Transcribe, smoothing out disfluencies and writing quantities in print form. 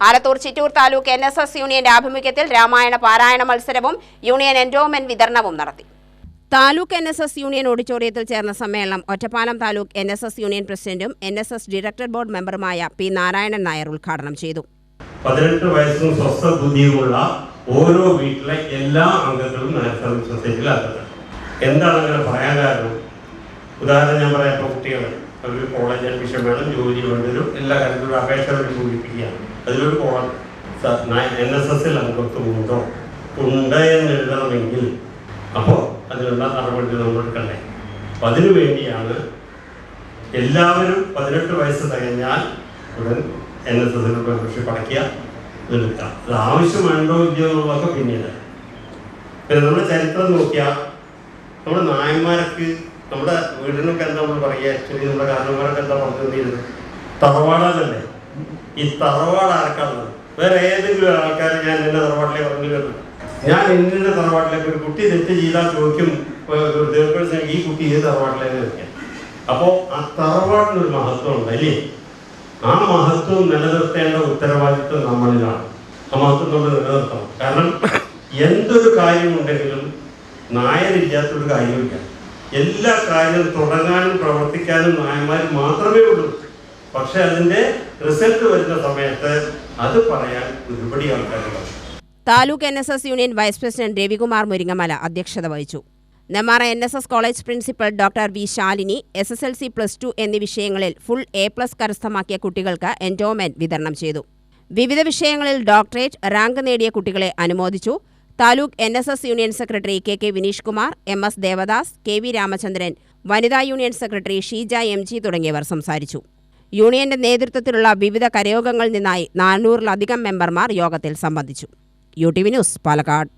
Alathur Chittur taluk NSS യൂണിയന്റെ ആഭിമുഖ്യത്തിൽ രാമായണ പാരായണ മത്സരവും യൂണിയൻ എൻഡോമെന്റ് വിതരണവും നടത്തി. താലൂക്ക് NSS യൂണിയൻ ഓഡിറ്റോറിയത്തിൽ ചേർന്ന സമ്മേളനം ഒറ്റപ്പാലം താലൂക്ക് NSS യൂണിയൻ പ്രസിഡന്റും NSS ഡയറക്ടർ ബോർഡ് മെമ്പറുമായ P. നാരായണൻ നായർ ഉദ്ഘാടനം ചെയ്തു. 18 വയസ്സും സ്വസ്ഥ ബുദ്ധിയുമുള്ള ഓരോ വീട്ടിലെ എല്ലാ അംഗങ്ങളും നാഷണൽ സൊസൈറ്റിയിലാക്കുന്നത്. എന്താണ് അങ്ങനെ പറയാൻ കാരണം? ഉദാഹരണം ഞാൻ പറയാം. ഇപ്പോൾ കുട്ടികൾ അവർ കോളേജ് അഡ്മിഷൻ വേണം, ജോലി വേണ്ടൊരു എല്ലാ കാര്യത്തിലും അപേക്ഷ വേണ്ടി പൂരിപ്പിക്കുകയാണ്. അതിലൊരു കോളേജ് NSSൽ അംഗത്വമുണ്ടോ ഉണ്ട് എന്ന് എഴുതണമെങ്കിൽ അപ്പോൾ അതിനുള്ള നടപടി നമ്മൾ എടുക്കണ്ടേ? അപ്പം അതിനു വേണ്ടിയാണ് എല്ലാവരും 18 വയസ്സ് തികഞ്ഞാൽ ഉടൻ NSSൽ മെമ്പർഷിപ്പ് അടയ്ക്കുക, ഇതെടുക്കാം. അത് ആവശ്യമുണ്ടോ ഇല്ലയോ എന്നുള്ളതൊക്കെ പിന്നീട്. പിന്നെ നമ്മുടെ ചരിത്രം നോക്കിയാൽ നമ്മുടെ നായന്മാർക്ക് നമ്മുടെ വീടിനൊക്കെ എന്താ നമ്മൾ പറയുക, ആക്ച്വലി നമ്മുടെ കാരണന്മാരൊക്കെ എന്താ പറഞ്ഞിരുന്നത്? തറവാടല്ലേ. ഈ തറവാട് ആർക്കാണുള്ളത്? വേറെ ഏതെങ്കിലും ആൾക്കാർ ഞാൻ എൻ്റെ തറവാട്ടിലേക്ക് പറഞ്ഞു കേട്ടു. ഞാൻ എൻ്റെ തറവാട്ടിലേക്ക് ഒരു കുട്ടി തെറ്റ് ചെയ്താൽ ചോദിക്കും, ഈ കുട്ടി ഏത് തറവാട്ടിലേക്ക് വെക്കാം. അപ്പോൾ ആ തറവാടിനൊരു മഹത്വം ഉണ്ട് അല്ലേ? ആ മഹത്വം നിലനിർത്തേണ്ട ഉത്തരവാദിത്വം നമ്മളിലാണ്. ആ മഹത്വം നമ്മൾ നിലനിർത്തണം. കാരണം എന്തൊരു കാര്യമുണ്ടെങ്കിലും നായരില്ലാത്തൊരു കാര്യമില്ല. എല്ലാ കാര്യവും തുടങ്ങാനും പ്രവർത്തിക്കാനും നായന്മാർ മാത്രമേ ഉള്ളൂ. പക്ഷെ അതിൻ്റെ റിസൾട്ട് വരുന്ന സമയത്ത് അത് പറയാൻ ഒരുപടി ആൾക്കാരുണ്ടാവും. Taluk NSS union vice president Ravikumar Muringamala അധ്യക്ഷത വഹിച്ചു. Nemmara NSS college principal doctor V. Shalini SSLC +2 എന്നീ വിഷയങ്ങളിൽ ഫുൾ A+ കരസ്ഥമാക്കിയ കുട്ടികൾക്ക് എൻഡോമെന്റ് വിതരണം ചെയ്തു. വിവിധ വിഷയങ്ങളിൽ ഡോക്ടറേറ്റ് റാങ്ക് നേടിയ കുട്ടികളെ അനുമോദിച്ചു. Taluk NSS union secretary KK Vineesh Kumar, MS Devadas, KV Ramachandran, വനിതാ യൂണിയൻ സെക്രട്ടറി ഷീജ MG തുടങ്ങിയവർ സംസാരിച്ചു. യൂണിയന്റെ നേതൃത്വത്തിലുള്ള വിവിധ കരയോഗങ്ങളിൽ നിന്നായി 400-ലധികം മെമ്പർമാർ യോഗത്തിൽ സംബന്ധിച്ചു. UTV news, Palakkad.